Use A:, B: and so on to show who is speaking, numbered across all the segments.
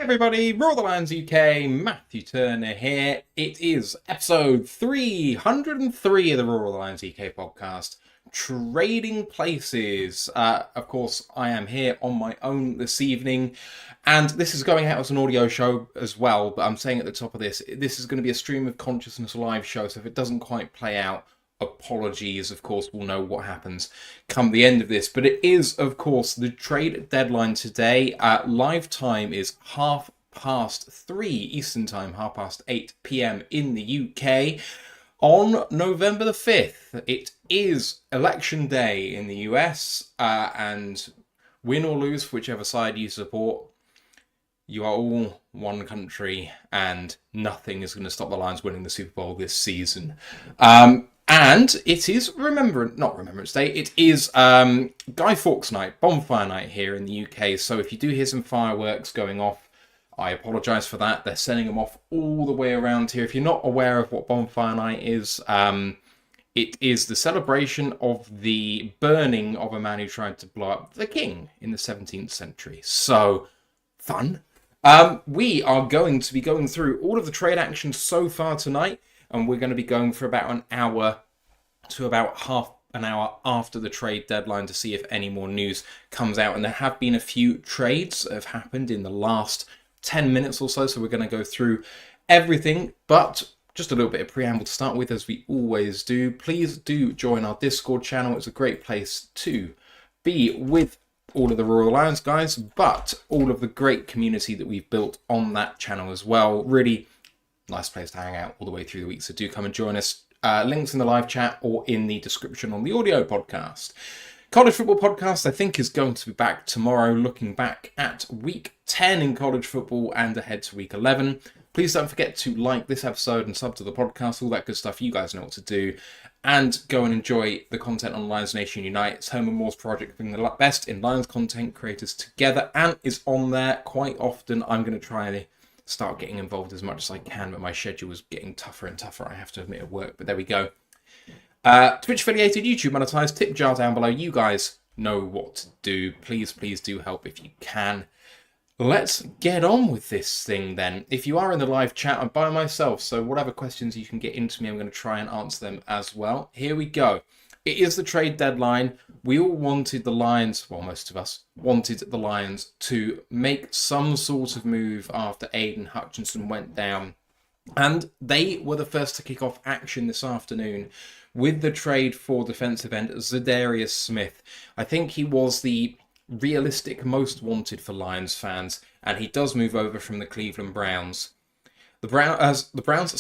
A: Everybody, Roar the Lions UK, Matthew Turner here. It is episode 303 of the Roar the Lions UK podcast, Trading Places. Of course, I am here on my own this evening, and this is going out as an audio show as well, but I'm saying at the top of this is going to be a stream of consciousness live show, so if it doesn't quite play out, apologies. Of course, we'll know what happens come the end of this, but it is, of course, the trade deadline today. Live time is 3:30 Eastern time, 8:30 p.m. in the UK on November the 5th. It is election day in the US, and win or lose for whichever side you support, you are all one country, and nothing is going to stop the Lions winning the Super Bowl this season. And it is not Remembrance Day, it is Guy Fawkes night, bonfire night here in the UK. So if you do hear some fireworks going off, I apologise for that. They're sending them off all the way around here. If you're not aware of what bonfire night is, it is the celebration of the burning of a man who tried to blow up the king in the 17th century. So, fun. We are going to be going through all of the trade actions so far tonight, and we're going to be going for about an hour to about half an hour after the trade deadline to see if any more news comes out. And there have been a few trades that have happened in the last 10 minutes or so, so we're going to go through everything. But just a little bit of preamble to start with, as we always do. Please do join our Discord channel. It's a great place to be with all of the Royal Lions guys, but all of the great community that we've built on that channel as well. Really nice place to hang out all the way through the week, so do come and join us. Links in the live chat or in the description on the audio podcast. College Football Podcast, I think, is going to be back tomorrow, looking back at week 10 in college football and ahead to week 11. Please don't forget to like this episode and sub to the podcast, all that good stuff. You guys know what to do. And go and enjoy the content on Lions Nation Unite. It's Herman Moore's project, bringing the best in Lions content creators together, and is on there quite often. I'm going to try and start getting involved as much as I can, but my schedule is getting tougher and tougher, I have to admit, at work. But there we go. Twitch affiliated, YouTube monetized, tip jar down below. You guys know what to do. Please do help if you can. Let's get on with this thing then. If you are in the live chat, I'm by myself, so whatever questions you can get into me, I'm going to try and answer them as well. Here we go. It is the trade deadline. We all wanted the Lions, well, most of us wanted the Lions to make some sort of move after Aiden Hutchinson went down. And they were the first to kick off action this afternoon with the trade for defensive end Za'Darius Smith. I think he was the realistic most wanted for Lions fans, and he does move over from the Cleveland Browns. The Browns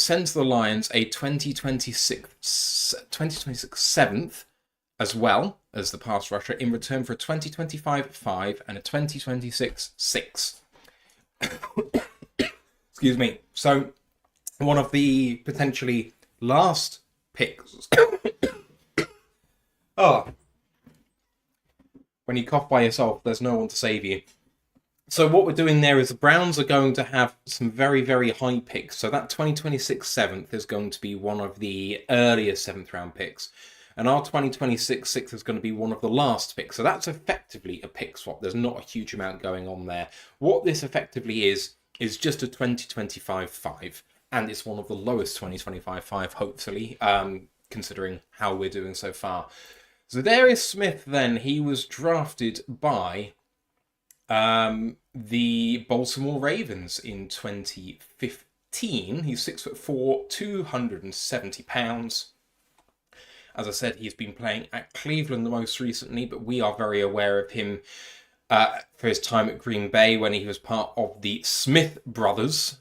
A: send to the Lions a 2026 7th, as well as the pass rusher, in return for a 2025 5 and a 2026 6. Excuse me. So, one of the potentially last picks. Oh. When you cough by yourself, there's no one to save you. So what we're doing there is the Browns are going to have some very, very high picks. So that 2026 7th is going to be one of the earlier 7th round picks. And our 2026 6th is going to be one of the last picks. So that's effectively a pick swap. There's not a huge amount going on there. What this effectively is just a 2025 5. And it's one of the lowest 2025 5, hopefully, considering how we're doing so far. Za'Darius Smith, then, he was drafted by the Baltimore Ravens in 2015. He's 6'4", 270 pounds. As I said, he's been playing at Cleveland the most recently, but we are very aware of him for his time at Green Bay when he was part of the Smith brothers,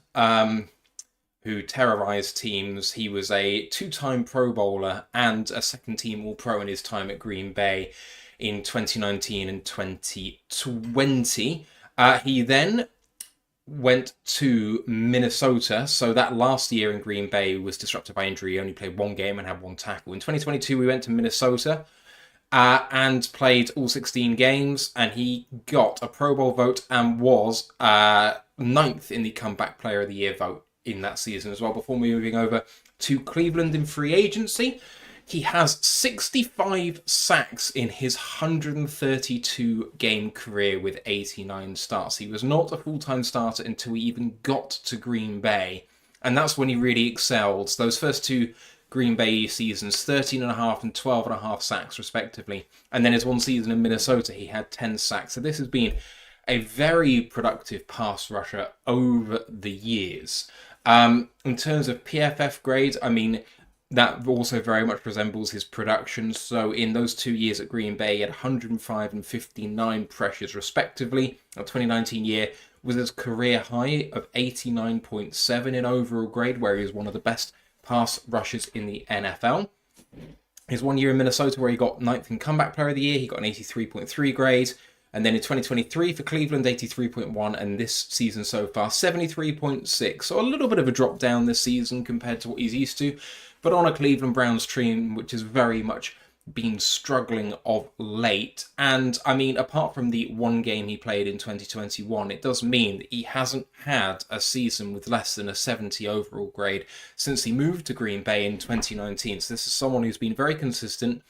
A: who terrorized teams. He was a two-time Pro Bowler and a second-team All-Pro in his time at Green Bay in 2019 and 2020. He then went to Minnesota, so that last year in Green Bay was disrupted by injury. He only played one game and had one tackle. In 2022, we went to Minnesota and played all 16 games, and he got a Pro Bowl vote and was 9th in the Comeback Player of the Year vote in that season as well, before moving over to Cleveland in free agency. He has 65 sacks in his 132 game career with 89 starts. He was not a full-time starter until he even got to Green Bay. And that's when he really excelled. Those first two Green Bay seasons, 13.5 and 12.5 sacks respectively. And then his one season in Minnesota, he had 10 sacks. So this has been a very productive pass rusher over the years. In terms of PFF grades, I mean, that also very much resembles his production. So in those 2 years at Green Bay, he had 105 and 59 pressures respectively. The 2019 year was his career high of 89.7 in overall grade, where he was one of the best pass rushers in the NFL. His 1 year in Minnesota, where he got 9th in comeback player of the year, he got an 83.3 grade. And then in 2023 for Cleveland, 83.1, and this season so far, 73.6. So a little bit of a drop down this season compared to what he's used to, but on a Cleveland Browns team which has very much been struggling of late. And I mean, apart from the one game he played in 2021, it does mean that he hasn't had a season with less than a 70 overall grade since he moved to Green Bay in 2019. So this is someone who's been very consistent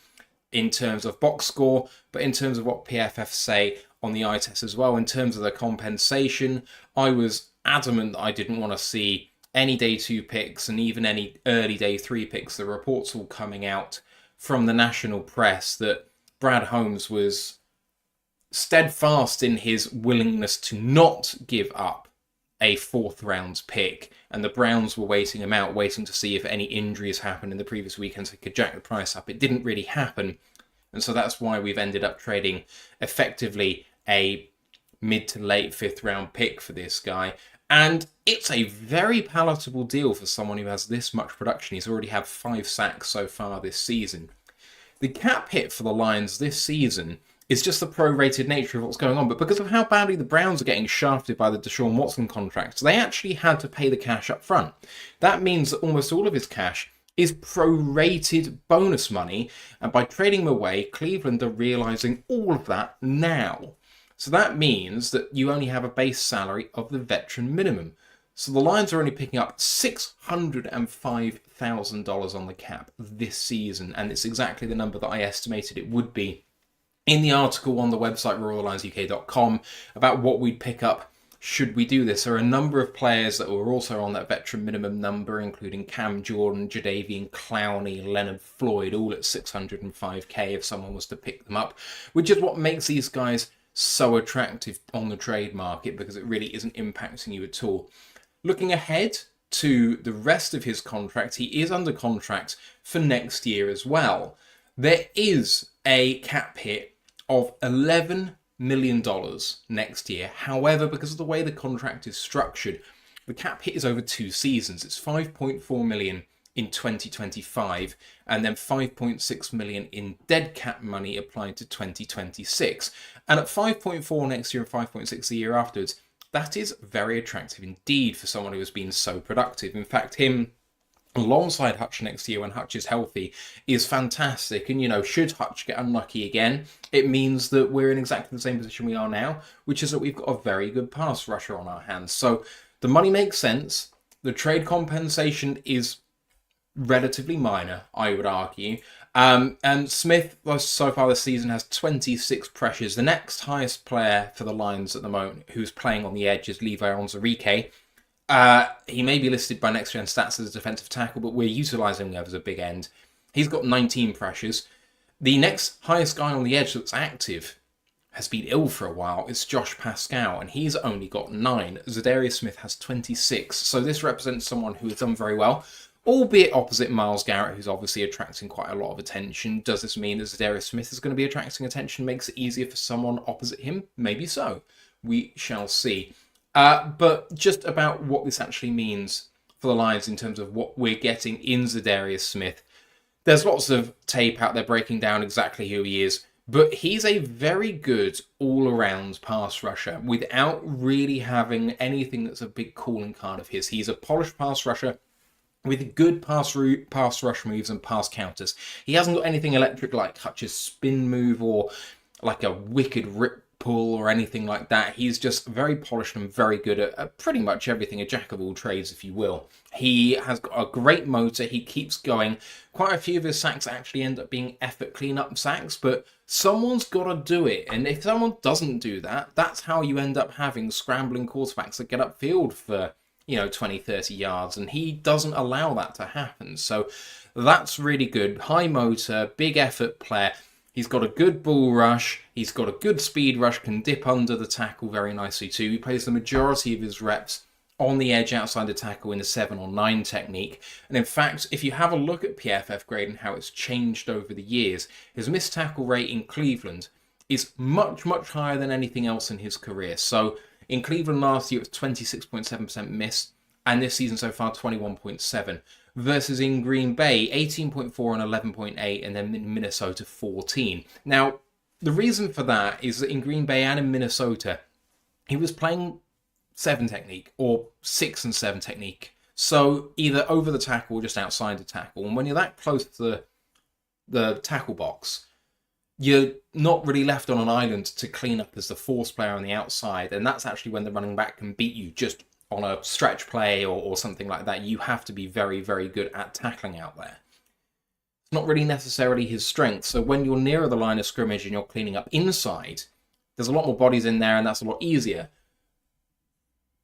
A: in terms of box score, but in terms of what PFF say on the eye test as well. In terms of the compensation, I was adamant that I didn't want to see any day 2 picks and even any early day 3 picks. The reports all coming out from the national press that Brad Holmes was steadfast in his willingness to not give up a 4th round pick, and the Browns were waiting him out, waiting to see if any injuries happened in the previous weekend so he could jack the price up. It didn't really happen, and so that's why we've ended up trading effectively a mid to late 5th round pick for this guy. And it's a very palatable deal for someone who has this much production. He's already had 5 sacks so far this season. The cap hit for the Lions this season is just the prorated nature of what's going on. But because of how badly the Browns are getting shafted by the Deshaun Watson contract, they actually had to pay the cash up front. That means that almost all of his cash is prorated bonus money. And by trading him away, Cleveland are realizing all of that now. So that means that you only have a base salary of the veteran minimum. So the Lions are only picking up $605,000 on the cap this season. And it's exactly the number that I estimated it would be in the article on the website ROTL about what we'd pick up should we do this. There are a number of players that were also on that veteran minimum number, including Cam Jordan, Jadeveon Clowney, Leonard Floyd, all at $605K if someone was to pick them up, which is what makes these guys so attractive on the trade market, because it really isn't impacting you at all. Looking ahead to the rest of his contract, he is under contract for next year as well. There is a cap hit of $11 million next year. However, because of the way the contract is structured, the cap hit is over 2 seasons. It's $5.4 million in 2025 and then $5.6 million in dead cap money applied to 2026. And at 5.4 next year and 5.6 the year afterwards, that is very attractive indeed for someone who has been so productive. In fact, him alongside Hutch next year when Hutch is healthy is fantastic. And, you know, should Hutch get unlucky again, it means that we're in exactly the same position we are now, which is that we've got a very good pass rusher on our hands. So the money makes sense. The trade compensation is relatively minor, I would argue. And Smith, so far this season, has 26 pressures. The next highest player for the Lions at the moment who's playing on the edge is Levi Onwuzurike. He may be listed by Next Gen Stats as a defensive tackle, but we're utilising him as a big end. He's got 19 pressures. The next highest guy on the edge that's active has been ill for a while. It's Josh Pascal, and he's only got 9. Za'Darius Smith has 26. So this represents someone who has done very well, albeit opposite Myles Garrett, who's obviously attracting quite a lot of attention. Does this mean that Za'Darius Smith is going to be attracting attention? Makes it easier for someone opposite him? Maybe so. We shall see. But just about what this actually means for the Lions in terms of what we're getting in Za'Darius Smith. There's lots of tape out there breaking down exactly who he is, but he's a very good all-around pass rusher without really having anything that's a big calling card of his. He's a polished pass rusher with good pass rush moves and pass counters. He hasn't got anything electric like Hutch's spin move or like a wicked rip Poole or anything like that. He's just very polished and very good at pretty much everything, a jack of all trades, if you will. He has got a great motor. He keeps going. Quite a few of his sacks actually end up being effort clean-up sacks, but someone's got to do it. And if someone doesn't do that, that's how you end up having scrambling quarterbacks that get upfield for, 20, 30 yards. And he doesn't allow that to happen. So that's really good. High motor, big effort player. He's got a good ball rush. He's got a good speed rush, can dip under the tackle very nicely too. He plays the majority of his reps on the edge outside the tackle in the 7 or 9 technique. And in fact, if you have a look at PFF grade and how it's changed over the years, his missed tackle rate in Cleveland is much, much higher than anything else in his career. So in Cleveland last year, it was 26.7% miss, and this season so far, 21.7%. Versus in Green Bay, 18.4 and 11.8, and then in Minnesota, 14. Now, the reason for that is that in Green Bay and in Minnesota, he was playing 7 technique or 6 and 7 technique. So either over the tackle or just outside the tackle. And when you're that close to the tackle box, you're not really left on an island to clean up as the force player on the outside. And that's actually when the running back can beat you just on a stretch play or something like that. You have to be very, very good at tackling out there. It's not really necessarily his strength. So when you're nearer the line of scrimmage and you're cleaning up inside, there's a lot more bodies in there and that's a lot easier.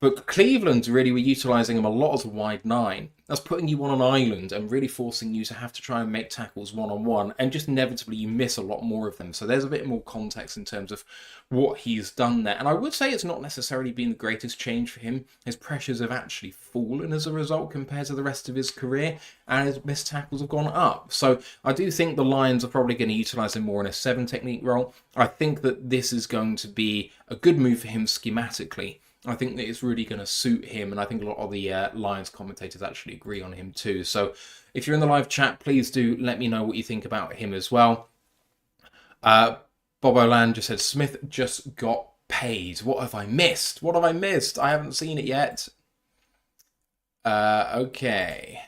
A: But Cleveland really were utilising him a lot as a wide 9. That's putting you on an island and really forcing you to have to try and make tackles one-on-one, and just inevitably you miss a lot more of them. So there's a bit more context in terms of what he's done there. And I would say it's not necessarily been the greatest change for him. His pressures have actually fallen as a result compared to the rest of his career, and his missed tackles have gone up. So I do think the Lions are probably going to utilise him more in a 7 technique role. I think that this is going to be a good move for him schematically. I think that it's really going to suit him, and I think a lot of the Lions commentators actually agree on him too. So if you're in the live chat, please do let me know what you think about him as well. Bob O'Land just said, Smith just got paid. What have I missed? What have I missed? I haven't seen it yet. Okay.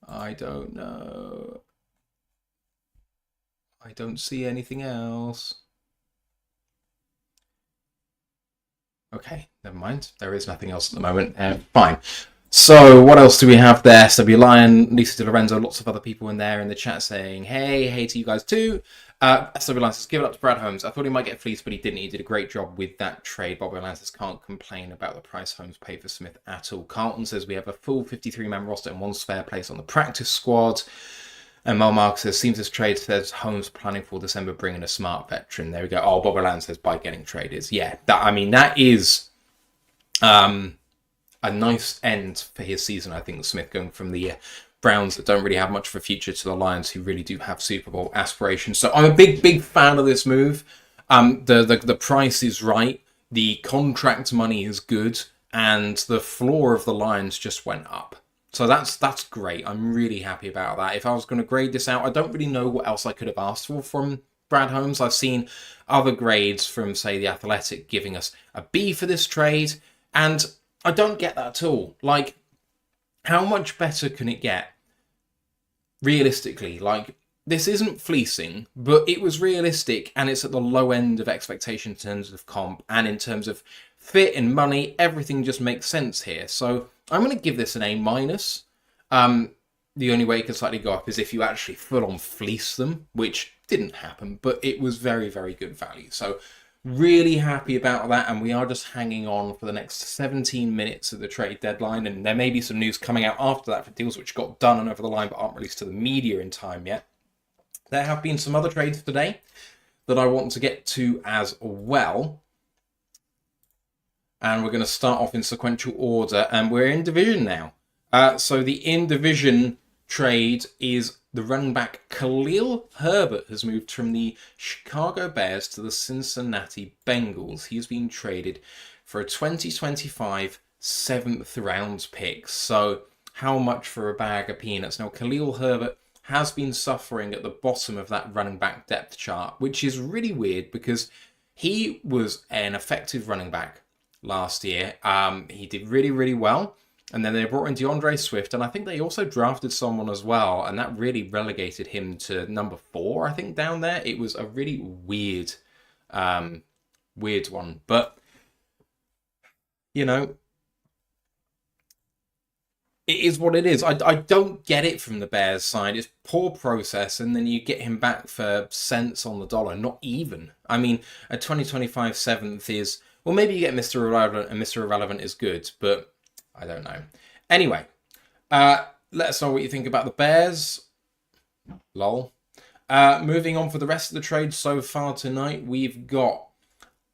A: I don't know. I don't see anything else. Okay, never mind. There is nothing else at the moment. Fine. So what else do we have there? SW Lion, Lisa Di Lorenzo, lots of other people in there in the chat saying, hey to you guys too. SW Lion says, give it up to Brad Holmes. I thought he might get fleeced, but he didn't. He did a great job with that trade. Bobby Lion says, can't complain about the price Holmes paid for Smith at all. Carlton says, we have a full 53-man roster and one spare place on the practice squad. And Mel Mark says, seems this trade says Holmes planning for December bringing a smart veteran. There we go. Oh, Bob Land says by getting traded. Yeah, that is a nice end for his season, I think, Smith, going from the Browns that don't really have much of a future to the Lions who really do have Super Bowl aspirations. So I'm a big fan of this move. The price is right. The contract money is good. And the floor of the Lions just went up. So that's great. I'm really happy about that. If I was going to grade this out, I don't really know what else I could have asked for from Brad Holmes. I've seen other grades from, say, The Athletic giving us a B for this trade, and I don't get that at all. Like, how much better can it get? Realistically, like, this isn't fleecing, but it was realistic, and it's at the low end of expectation in terms of comp, and in terms of fit and money, everything just makes sense here. So I'm going to give this an A-. The only way it could slightly go up is if you actually full-on fleece them, which didn't happen, but it was very, very good value. So really happy about that, and we are just hanging on for the next 17 minutes of the trade deadline, and there may be some news coming out after that for deals which got done and over the line but aren't released to the media in time yet. There have been some other trades today that I want to get to as well. And we're going to start off in sequential order, and we're in division now. So the in-division trade is the running back Khalil Herbert has moved from the Chicago Bears to the Cincinnati Bengals. He's been traded for a 2025 7th round pick. So how much for a bag of peanuts? Now, Khalil Herbert has been suffering at the bottom of that running back depth chart, which is really weird because he was an effective running back last year. He did really, really well. And then they brought in DeAndre Swift, and I think they also drafted someone as well, and that really relegated him to number 4, I think, down there. It was a really weird weird one. But, you know, it is what it is. I don't get it from the Bears side. It's poor process, and then you get him back for cents on the dollar, not even. I mean, a 2025 7th is, well, maybe you get Mr. Irrelevant, and Mr. Irrelevant is good, but I don't know. Anyway, let us know what you think about the Bears. Lol. Moving on for the rest of the trade so far tonight, we've got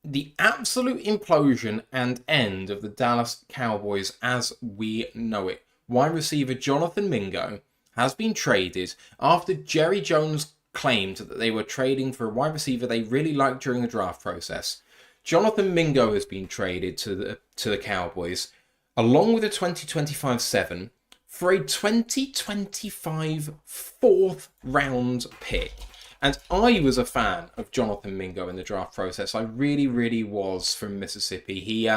A: the absolute implosion and end of the Dallas Cowboys as we know it. Wide receiver Jonathan Mingo has been traded after Jerry Jones claimed that they were trading for a wide receiver they really liked during the draft process. Jonathan Mingo has been traded to the Cowboys along with a 2025 7 for a 2025 4th round pick. And I was a fan of Jonathan Mingo in the draft process. I really, really was, from Mississippi. He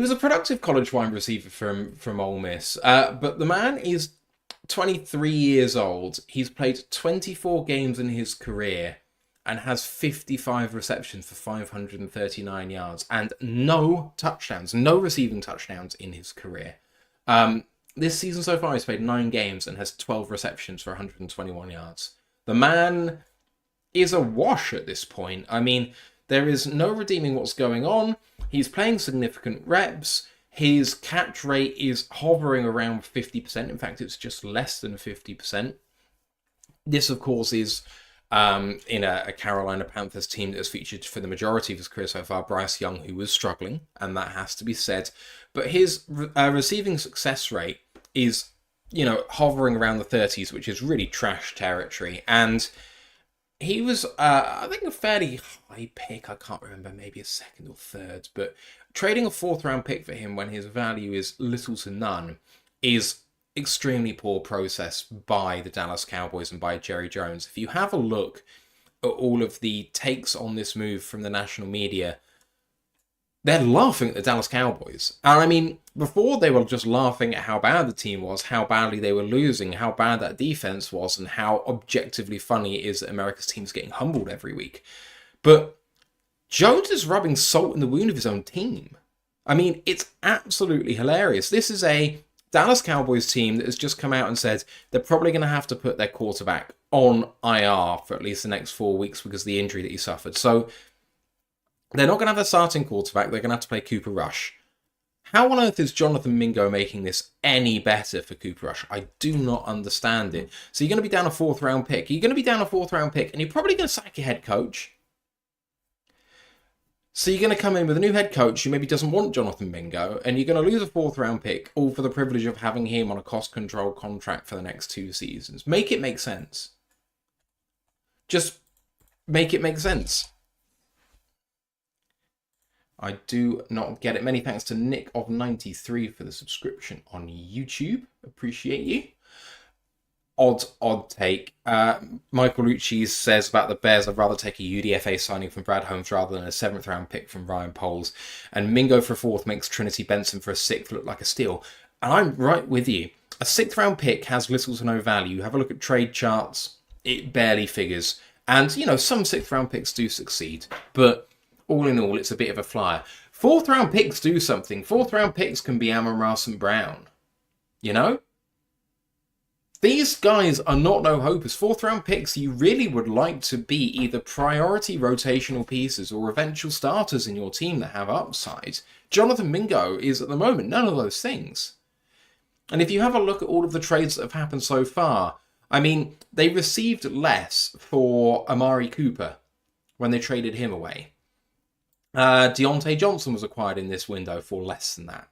A: was a productive college wide receiver from Ole Miss. But the man is 23 years old. He's played 24 games in his career and has 55 receptions for 539 yards and no touchdowns, no receiving touchdowns in his career. This season so far, he's played 9 games and has 12 receptions for 121 yards. The man is a wash at this point. I mean, there is no redeeming what's going on. He's playing significant reps. His catch rate is hovering around 50%. In fact, it's just less than 50%. This, of course, is in a Carolina Panthers team that has featured for the majority of his career so far Bryce Young, who was struggling, and that has to be said. But his receiving success rate is, hovering around the 30s, which is really trash territory. And he was, I think, a fairly high pick. I can't remember, maybe a 2nd or 3rd. But trading a 4th round pick for him when his value is little to none is extremely poor process by the Dallas Cowboys and by Jerry Jones. If you have a look at all of the takes on this move from the national media, they're laughing at the Dallas Cowboys. And I mean, before they were just laughing at how bad the team was, how badly they were losing, how bad that defense was, and how objectively funny it is that America's team's getting humbled every week. But Jones is rubbing salt in the wound of his own team. I mean, it's absolutely hilarious. This is a Dallas Cowboys team that has just come out and said they're probably going to have to put their quarterback on IR for at least the next 4 weeks because of the injury that he suffered. So they're not going to have a starting quarterback. They're going to have to play Cooper Rush. How on earth is Jonathan Mingo making this any better for Cooper Rush? I do not understand it. So you're going to be down a 4th round pick. You're going to be down a 4th round pick, and you're probably going to sack your head coach. So you're going to come in with a new head coach who maybe doesn't want Jonathan Mingo, and you're going to lose a 4th round pick, all for the privilege of having him on a cost control contract for the next 2 seasons. Make it make sense. Just make it make sense. I do not get it. Many thanks to Nick of 93 for the subscription on YouTube. Appreciate you. Odd take. Michael Lucci says about the Bears, I'd rather take a UDFA signing from Brad Holmes rather than a 7th round pick from Ryan Poles. And Mingo for a 4th makes Trinity Benson for a 6th look like a steal. And I'm right with you. A 6th round pick has little to no value. Have a look at trade charts. It barely figures. And, some 6th round picks do succeed. But all in all, it's a bit of a flyer. 4th round picks do something. 4th round picks can be Amon-Ra St. Brown. These guys are not no-hopers. 4th round picks you really would like to be either priority rotational pieces or eventual starters in your team that have upside. Jonathan Mingo is at the moment none of those things. And if you have a look at all of the trades that have happened so far, I mean, they received less for Amari Cooper when they traded him away. Deontay Johnson was acquired in this window for less than that.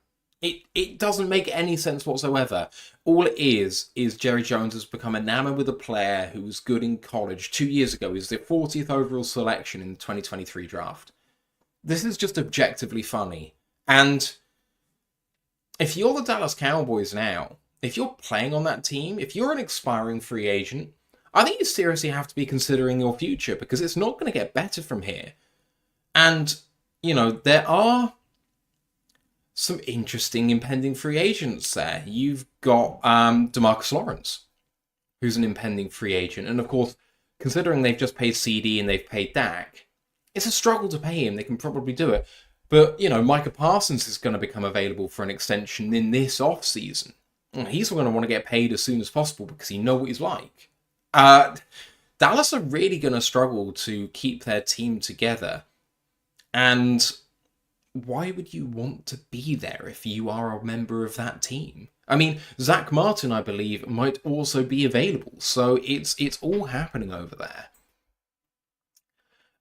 A: It doesn't make any sense whatsoever. All it is Jerry Jones has become enamored with a player who was good in college 2 years ago. He was the 40th overall selection in the 2023 draft. This is just objectively funny. And if you're the Dallas Cowboys now, if you're playing on that team, if you're an expiring free agent, I think you seriously have to be considering your future because it's not going to get better from here. And, there are some interesting impending free agents there. You've got DeMarcus Lawrence, who's an impending free agent. And, of course, considering they've just paid CD and they've paid Dak, it's a struggle to pay him. They can probably do it. But, Micah Parsons is going to become available for an extension in this off-season. He's going to want to get paid as soon as possible because he knows what he's like. Dallas are really going to struggle to keep their team together. And why would you want to be there if you are a member of that team? I mean, Zach Martin, I believe, might also be available. So it's all happening over there.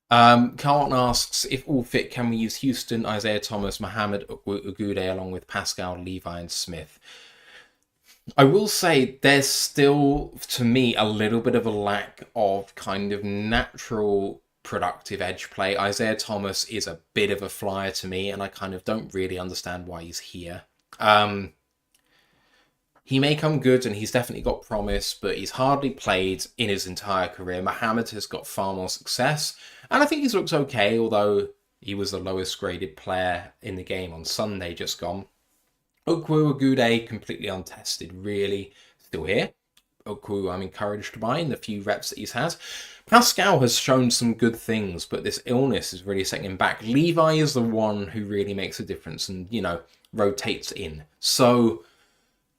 A: Carlton asks, if all fit, can we use Houston, Isaiah Thomas, Mohamed Ugude, along with Pascal, Levi, and Smith? I will say there's still, to me, a little bit of a lack of kind of natural productive edge play. Isaiah Thomas is a bit of a flyer to me, and I kind of don't really understand why he's here. He may come good, and he's definitely got promise, but he's hardly played in his entire career. Mohamed has got far more success, and I think he's looked okay, although he was the lowest graded player in the game on Sunday just gone. Okwu Agude, completely untested, really. Still here. Okwu, I'm encouraged by in the few reps that he's had. Pascal has shown some good things, but this illness is really setting him back. Levi is the one who really makes a difference and, rotates in. So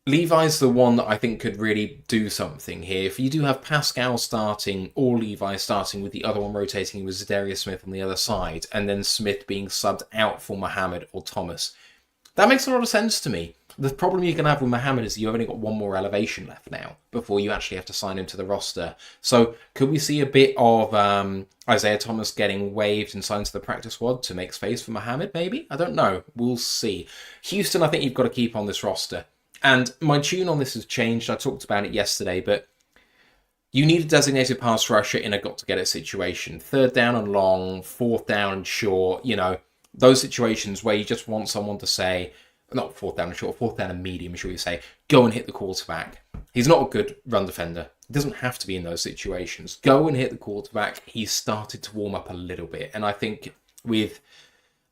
A: Levi's the one that I think could really do something here. If you do have Pascal starting or Levi starting with the other one rotating with Za'Darius Smith on the other side, and then Smith being subbed out for Mohamed or Thomas, that makes a lot of sense to me. The problem you're going to have with Mohamed is you've only got one more elevation left now before you actually have to sign him to the roster. So could we see a bit of Isaiah Thomas getting waived and signed to the practice squad to make space for Mohamed, maybe? I don't know. We'll see. Houston, I think you've got to keep on this roster. And my tune on this has changed. I talked about it yesterday, but you need a designated pass rusher in a got-to-get-it situation. 3rd down and long, 4th down and short, those situations where you just want someone to say, not 4th down and short, 4th down and medium, shall we say, go and hit the quarterback. He's not a good run defender. He doesn't have to be in those situations. Go and hit the quarterback. He's started to warm up a little bit. And I think with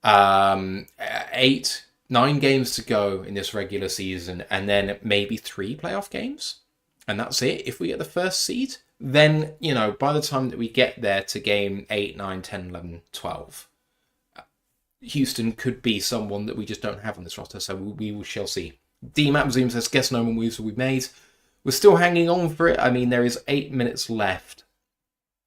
A: 9 games to go in this regular season, and then maybe 3 playoff games, and that's it. If we get the first seed, then, by the time that we get there to game 8, 9, 10, 11, 12, Houston could be someone that we just don't have on this roster, so we shall see. DMAP Zoom says, guess no more moves will be made. We're still hanging on for it. I mean, there is 8 minutes left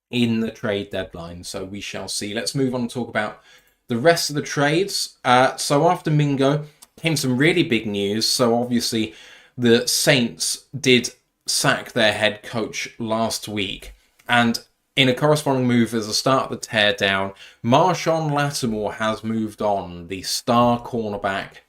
A: in the trade deadline, so we shall see. Let's move on and talk about the rest of the trades. So after Mingo came some really big news. So obviously the Saints did sack their head coach last week, and in a corresponding move as a start of the teardown, Marshon Lattimore has moved on, the star cornerback.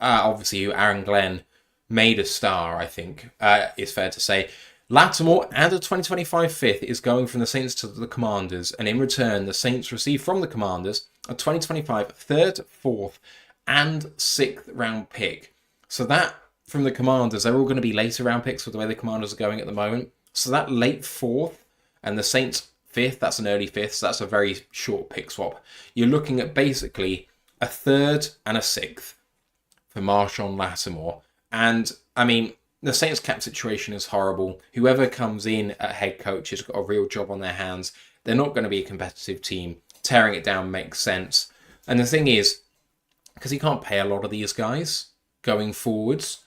A: Obviously, who Aaron Glenn made a star, I think, is fair to say. Lattimore and a 2025 fifth is going from the Saints to the Commanders, and in return, the Saints receive from the Commanders a 2025 3rd, 4th, and 6th round pick. So that, from the Commanders, they're all going to be later round picks with the way the Commanders are going at the moment. So that late 4th, and the Saints 5th, that's an early 5th, so that's a very short pick swap. You're looking at basically a 3rd and a 6th for Marshon Lattimore. And, I mean, the Saints cap situation is horrible. Whoever comes in at head coach has got a real job on their hands. They're not going to be a competitive team. Tearing it down makes sense. And the thing is, because you can't pay a lot of these guys going forwards,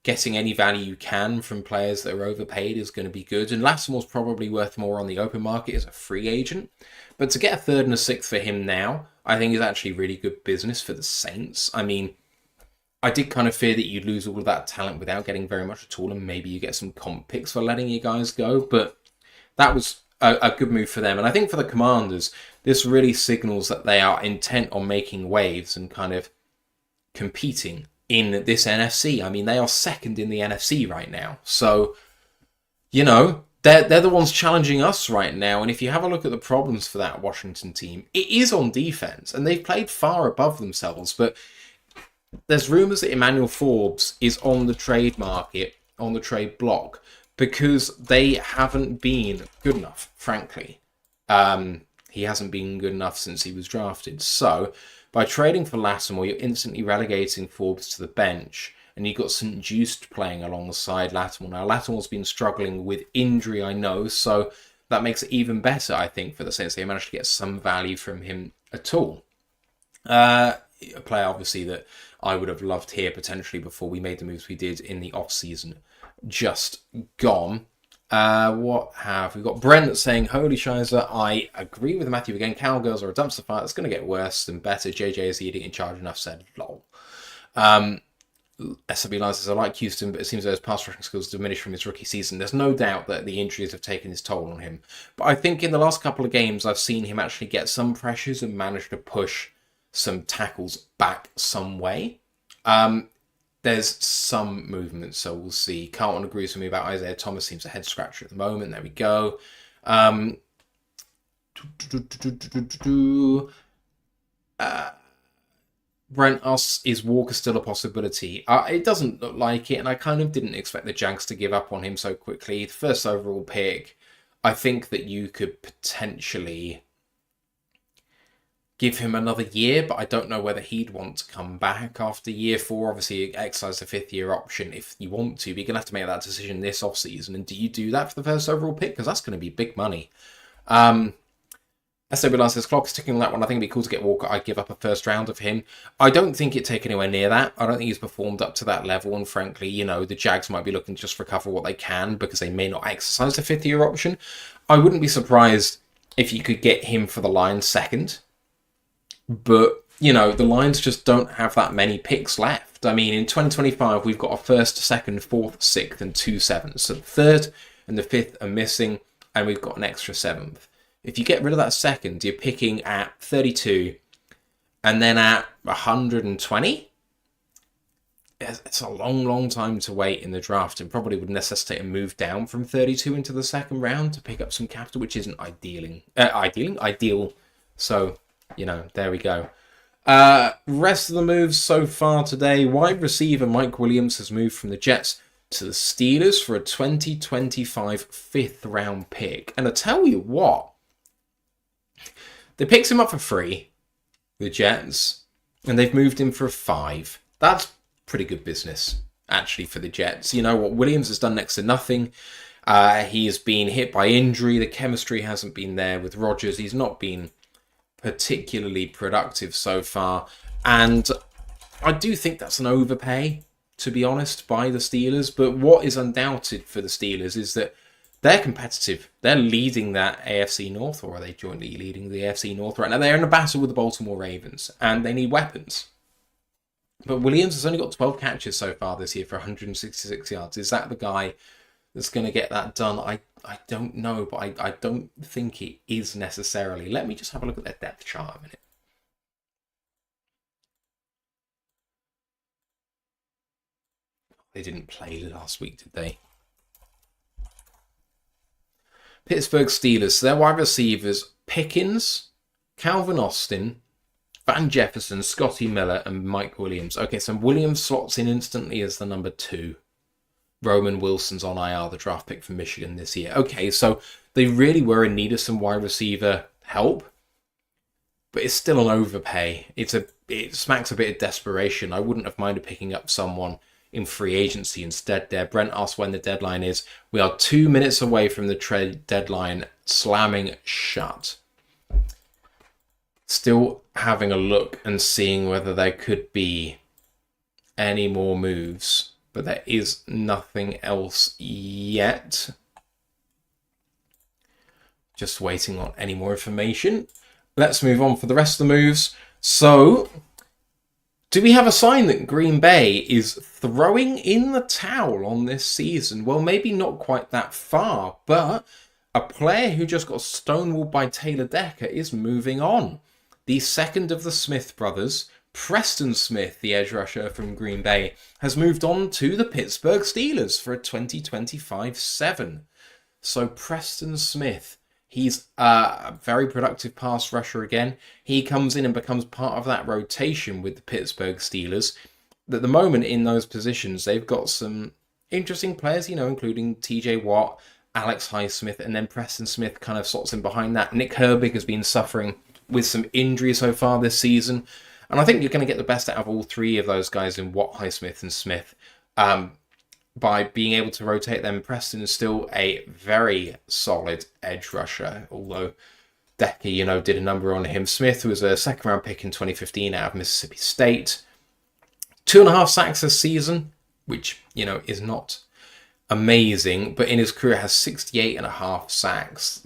A: getting any value you can from players that are overpaid is going to be good. And Lattimore's probably worth more on the open market as a free agent. But to get a 3rd and a 6th for him now, I think is actually really good business for the Saints. I mean, I did kind of fear that you'd lose all of that talent without getting very much at all, and maybe you get some comp picks for letting you guys go. But that was a good move for them. And I think for the Commanders, this really signals that they are intent on making waves and kind of competing in this NFC. I mean, they are 2nd in the NFC right now. So, they're the ones challenging us right now. And if you have a look at the problems for that Washington team, it is on defense. And they've played far above themselves. But there's rumours that Emmanuel Forbes is on the trade market, on the trade block, because they haven't been good enough, frankly. He hasn't been good enough since he was drafted. So, by trading for Lattimore, you're instantly relegating Forbes to the bench, and you've got St. Just playing alongside Lattimore. Now, Lattimore's been struggling with injury, I know, so that makes it even better, I think, for the Saints. They managed to get some value from him at all. A player, obviously, that I would have loved here potentially before we made the moves we did in the off-season. Just gone. What have we got? Brent saying, holy shizer, I agree with Matthew again. Cowgirls are a dumpster fire. It's going to get worse than better. JJ is eating in charge, enough said. Lol. SB Lines says, I like Houston, but it seems that his pass rushing skills diminished from his rookie season. There's no doubt that the injuries have taken his toll on him. But I think in the last couple of games, I've seen him actually get some pressures and manage to push some tackles back some way. There's some movement, so we'll see. Carlton agrees with me about Isaiah Thomas. Seems a head scratcher at the moment. There we go. Brent asks, is Walker still a possibility? It doesn't look like it, and I kind of didn't expect the Jags to give up on him so quickly. The first overall pick, I think that you could potentially give him another year, but I don't know whether he'd want to come back after year 4. Obviously, exercise the 5th-year option if you want to, but you're going to have to make that decision this offseason. And do you do that for the first overall pick? Because that's going to be big money. SW says, clock is ticking on that one. I think it'd be cool to get Walker. I'd give up a first round of him. I don't think it'd take anywhere near that. I don't think he's performed up to that level. And frankly, you know, the Jags might be looking to just recover what they can because they may not exercise the 5th-year option. I wouldn't be surprised if you could get him for the Lions second. But, you know, the Lions just don't have that many picks left. I mean, in 2025, we've got a 1st, 2nd, 4th, 6th, and 2 7s. So the 3rd and the 5th are missing, and we've got an extra 7th. If you get rid of that 2nd, you're picking at 32, and then at 120. It's a long, long time to wait in the draft, and probably would necessitate a move down from 32 into the 2nd round to pick up some capital, which isn't ideal. So, you know, there we go. Rest of the moves so far today. Wide receiver Mike Williams has moved from the Jets to the Steelers for a 2025 5th-round pick. And I tell you what, they picked him up for free, the Jets, and they've moved him for a 5. That's pretty good business, actually, for the Jets. You know what Williams has done next to nothing. He has been hit by injury. The chemistry hasn't been there with Rodgers. He's not been particularly productive so far, and I do think that's an overpay, to be honest, by the Steelers. But what is undoubted for the Steelers is that they're competitive. They're leading that AFC North, or are they jointly leading the AFC North right now? They're in a battle with the Baltimore Ravens, and they need weapons. But Williams has only got 12 catches so far this year for 166 yards. Is that the guy that's going to get that done? I don't know, but I don't think it is necessarily. Let me just have a look at their depth chart a minute. They didn't play last week, did they? Pittsburgh Steelers. So their wide receivers, Pickens, Calvin Austin, Van Jefferson, Scotty Miller, and Mike Williams. Okay, so Williams slots in instantly as the number 2. Roman Wilson's on IR, the draft pick from Michigan this year. Okay, so they really were in need of some wide receiver help, but it's still an overpay. It smacks a bit of desperation. I wouldn't have minded picking up someone in free agency instead there. Brent asked when the deadline is. We are 2 minutes away from the trade deadline slamming shut. Still having a look and seeing whether there could be any more moves. But there is nothing else yet. Just waiting on any more information. Let's move on for the rest of the moves. So, do we have a sign that Green Bay is throwing in the towel on this season? Well, maybe not quite that far, but a player who just got stonewalled by Taylor Decker is moving on. The second of the Smith brothers, Preston Smith, the edge rusher from Green Bay, has moved on to the Pittsburgh Steelers for a 2025 7. So Preston Smith, he's a very productive pass rusher again. He comes in and becomes part of that rotation with the Pittsburgh Steelers. At the moment in those positions, they've got some interesting players, you know, including TJ Watt, Alex Highsmith, and then Preston Smith kind of slots in behind that. Nick Herbig has been suffering with some injury so far this season. And I think you're going to get the best out of all 3 of those guys in Watt, Highsmith, and Smith. by being able to rotate them. Preston is still a very solid edge rusher, although Decker, did a number on him. Smith was a second-round pick in 2015 out of Mississippi State. 2.5 sacks this season, which, is not amazing, but in his career has 68.5 sacks.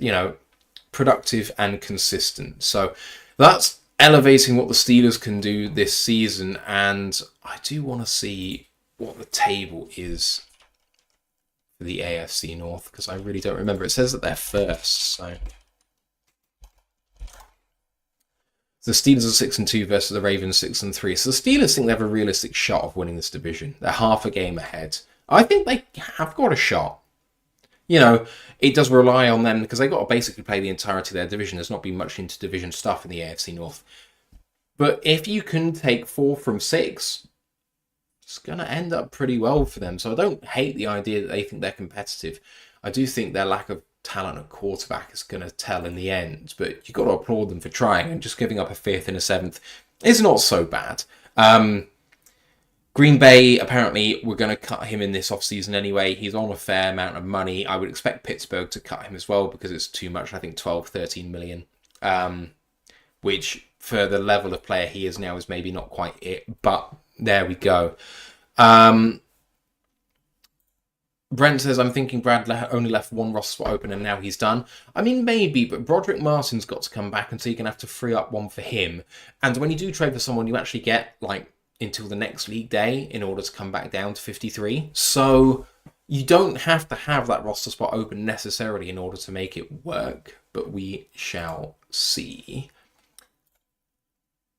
A: Productive and consistent. So that's elevating what the Steelers can do this season, and I do want to see what the table is for the AFC North, because I really don't remember. It says that they're first, so the Steelers are 6-2 versus the Ravens 6-3. So the Steelers think they have a realistic shot of winning this division. They're half a game ahead. I think they have got a shot. It does rely on them because they've got to basically play the entirety of their division. There's not been much inter-division stuff in the AFC North. But if you can take 4 from 6, it's going to end up pretty well for them. So I don't hate the idea that they think they're competitive. I do think their lack of talent at quarterback is going to tell in the end. But you've got to applaud them for trying, and just giving up a 5th and a 7th is not so bad. Green Bay, apparently, we're going to cut him in this offseason anyway. He's on a fair amount of money. I would expect Pittsburgh to cut him as well because it's too much. I think 12, 13 million, which for the level of player he is now is maybe not quite it, but there we go. Brent says, I'm thinking Brad only left one roster spot open and now he's done. I mean, maybe, but Broderick Martin's got to come back, and so you're going to have to free up one for him. And when you do trade for someone, you actually get, until the next league day in order to come back down to 53. So you don't have to have that roster spot open necessarily in order to make it work, but we shall see.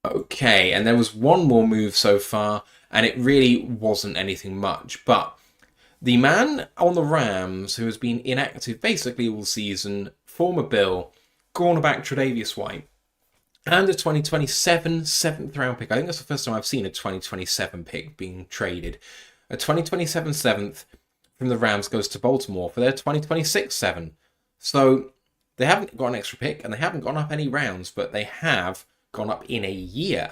A: Okay, and there was one more move so far, and it really wasn't anything much, but the man on the Rams who has been inactive basically all season, former Bill, cornerback Tre'Davious White, and a 2027 7th round pick. I think that's the first time I've seen a 2027 pick being traded. A 2027 7th from the Rams goes to Baltimore for their 2026 7. So they haven't got an extra pick, and they haven't gone up any rounds, but they have gone up in a year.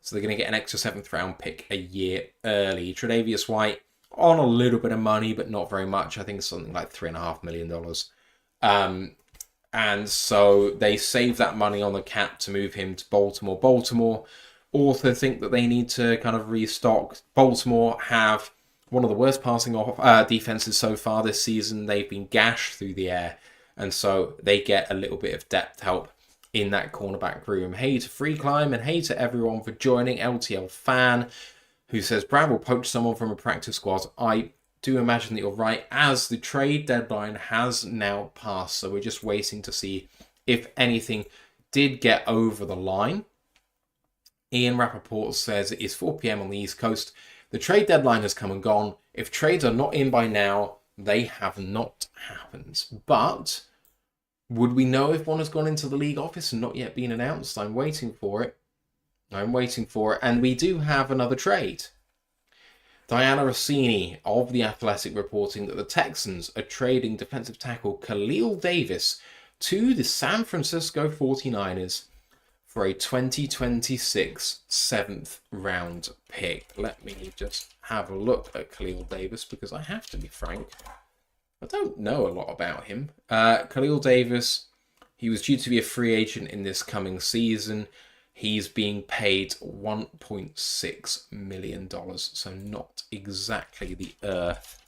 A: So they're going to get an extra 7th round pick a year early. Tre'Davious White on a little bit of money, but not very much. I think it's something like $3.5 million. And so they save that money on the cap to move him to Baltimore. Baltimore also think that they need to kind of restock. Baltimore have one of the worst passing off defenses so far this season. They've been gashed through the air, and so they get a little bit of depth help in that cornerback room. Hey to Free Climb, and hey to everyone for joining. LTL Fan, who says, Brad will poach someone from a practice squad. I do imagine that you're right, as the trade deadline has now passed. So we're just waiting to see if anything did get over the line. Ian Rappaport says it is 4 p.m. on the East Coast. The trade deadline has come and gone. If trades are not in by now, they have not happened. But would we know if one has gone into the league office and not yet been announced? I'm waiting for it. And we do have another trade. Diana Rossini of The Athletic reporting that the Texans are trading defensive tackle Khalil Davis to the San Francisco 49ers for a 2026 7th round pick. Let me just have a look at Khalil Davis, because I have to be frank, I don't know a lot about him. Khalil Davis, he was due to be a free agent in this coming season. He's being paid $1.6 million, so not exactly the earth.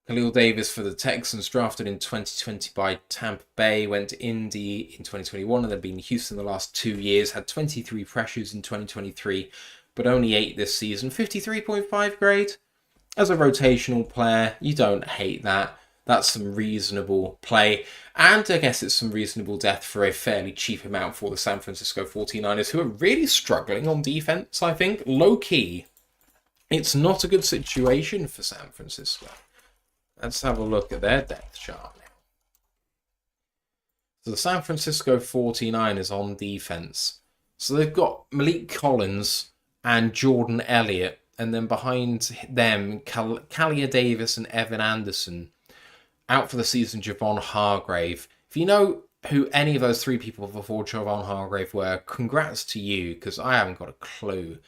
A: Khalil Davis for the Texans, drafted in 2020 by Tampa Bay, went to Indy in 2021 and then been in Houston the last 2 years, had 23 pressures in 2023, but only 8 this season. 53.5 grade. As a rotational player, you don't hate that. That's some reasonable play. And I guess it's some reasonable depth for a fairly cheap amount for the San Francisco 49ers, who are really struggling on defense, I think. Low-key, it's not a good situation for San Francisco. Let's have a look at their depth chart now. So the San Francisco 49ers on defense. So they've got Malik Collins and Jordan Elliott, and then behind them, Kalia Davis and Evan Anderson. Out for the season, Javon Hargrave. If you know who any of those 3 people before Javon Hargrave were, congrats to you, because I haven't got a clue.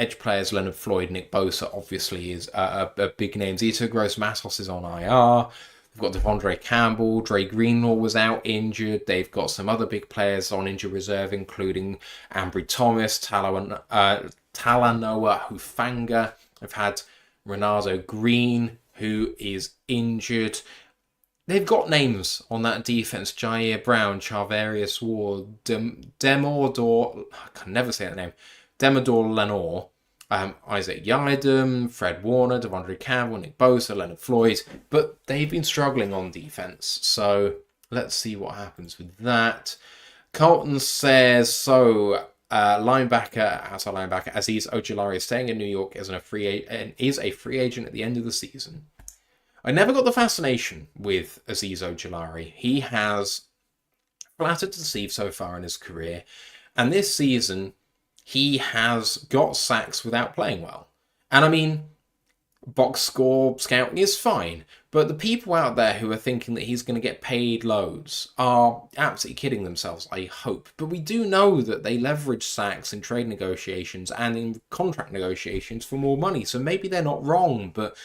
A: edge players, Leonard Floyd, Nick Bosa, obviously is a big name. Zito Gross-Matos is on IR. They've got Devondre Campbell, Dre Greenlaw was out injured. They've got some other big players on injured reserve, including Ambry Thomas, Talanoa Hufanga. They've had Renato Green, who is injured. They've got names on that defense: Jair Brown, Charvarius Ward, Demodor, I can never say that name, Demodor Lenore, Isaac Yidem, Fred Warner, Devondre Campbell, Nick Bosa, Leonard Floyd, but they've been struggling on defense. So let's see what happens with that. Carlton says, outside linebacker Azeez Ojulari is staying in New York as a free agent at the end of the season. I never got the fascination with Azeez Ojulari. He has flattered to deceive so far in his career, and this season he has got sacks without playing well. And I mean, box score scouting is fine, but the people out there who are thinking that he's going to get paid loads are absolutely kidding themselves, I hope. But we do know that they leverage sacks in trade negotiations and in contract negotiations for more money, so maybe they're not wrong, but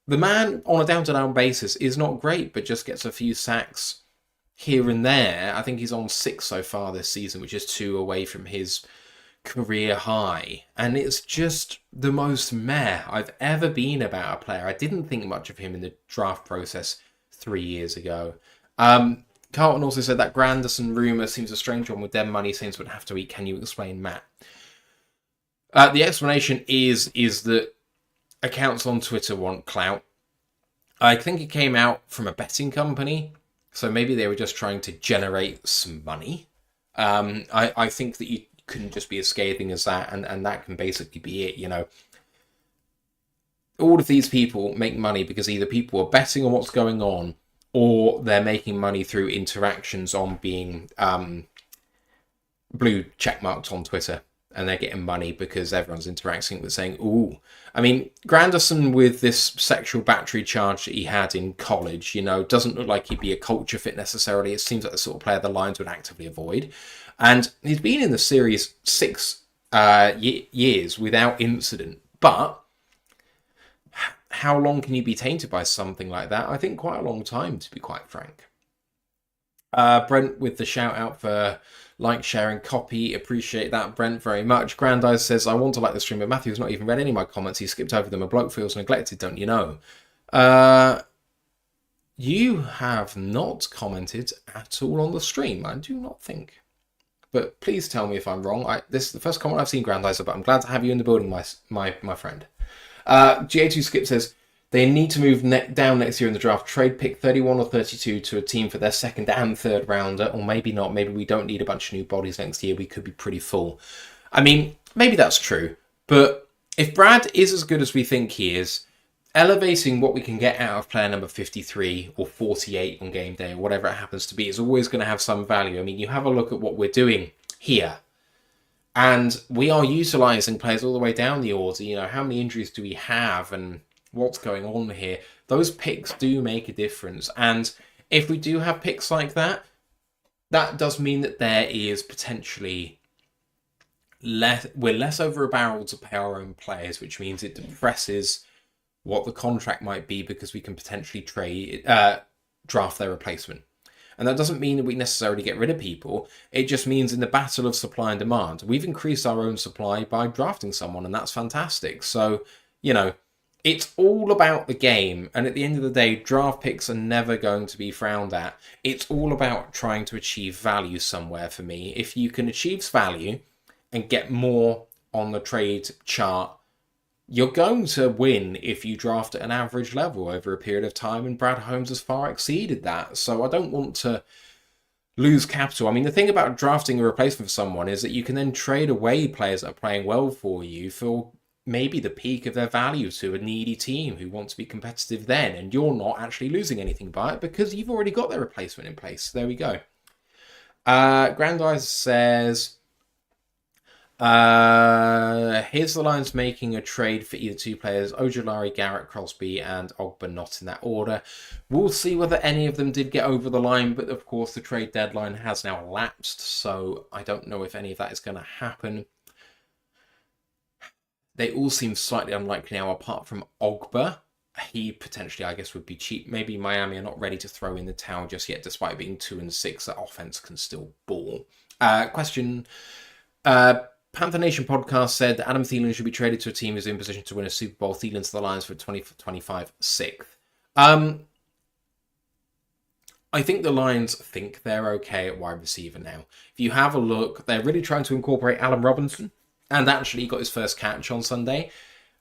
A: the man on a down-to-down basis is not great, but just gets a few sacks here and there. I think he's on 6 so far this season, which is 2 away from his career high. And it's just the most meh I've ever been about a player. I didn't think much of him in the draft process 3 years ago. Carlton also said that Granderson rumour seems a strange one with them money Saints would have to eat. Can you explain, Matt? The explanation is that accounts on Twitter want clout. I think it came out from a betting company, so maybe they were just trying to generate some money. I think that you couldn't just be as scathing as that, and that can basically be it, you know. All of these people make money because either people are betting on what's going on, or they're making money through interactions on being blue checkmarked on Twitter. And they're getting money because everyone's interacting with saying, ooh. I mean, Granderson, with this sexual battery charge that he had in college, you know, doesn't look like he'd be a culture fit necessarily. It seems like the sort of player the Lions would actively avoid. And he's been in the series 6 years without incident. But how long can you be tainted by something like that? I think quite a long time, to be quite frank. Brent with the shout out for like, sharing, copy. Appreciate that, Brent, very much. Grandize says, I want to like the stream, but Matthew's not even read any of my comments. He skipped over them. A bloke feels neglected, don't you know? You have not commented at all on the stream, I do not think. But please tell me if I'm wrong. This is the first comment I've seen, Grandizer, but I'm glad to have you in the building, my friend. GA2 Skip says, they need to move down next year in the draft. Trade pick 31 or 32 to a team for their second and third rounder. Or maybe not. Maybe we don't need a bunch of new bodies next year. We could be pretty full. I mean, maybe that's true. But if Brad is as good as we think he is, elevating what we can get out of player number 53 or 48 on game day or whatever it happens to be is always going to have some value. I mean, you have a look at what we're doing here. And we are utilising players all the way down the order. You know, how many injuries do we have and what's going on here? Those picks do make a difference. And if we do have picks like that, that does mean that there is potentially we're less over a barrel to pay our own players, which means it depresses what the contract might be because we can potentially draft their replacement. And that doesn't mean that we necessarily get rid of people. It just means in the battle of supply and demand, we've increased our own supply by drafting someone, and that's fantastic. So, you know, it's all about the game, and at the end of the day, draft picks are never going to be frowned at. It's all about trying to achieve value somewhere for me. If you can achieve value and get more on the trade chart, you're going to win if you draft at an average level over a period of time, and Brad Holmes has far exceeded that. So I don't want to lose capital. I mean, the thing about drafting a replacement for someone is that you can then trade away players that are playing well for you for maybe the peak of their value to a needy team who want to be competitive then, and you're not actually losing anything by it because you've already got their replacement in place. There we go. Grandize says, here's the Lions making a trade for either two players, Ojulari, Garrett, Crosby, and Ogba, not in that order. We'll see whether any of them did get over the line, but of course the trade deadline has now elapsed, so I don't know if any of that is going to happen. they all seem slightly unlikely now, apart from Ogba. He potentially, I guess, would be cheap. Maybe Miami are not ready to throw in the towel just yet, despite being 2-6. That offense can still ball. Question. Panther Nation podcast said that Adam Thielen should be traded to a team who's in position to win a Super Bowl. Thielen to the Lions for 20-25 sixth. I think the Lions think they're okay at wide receiver now. If you have a look, they're really trying to incorporate Allen Robinson, and actually got his first catch on Sunday.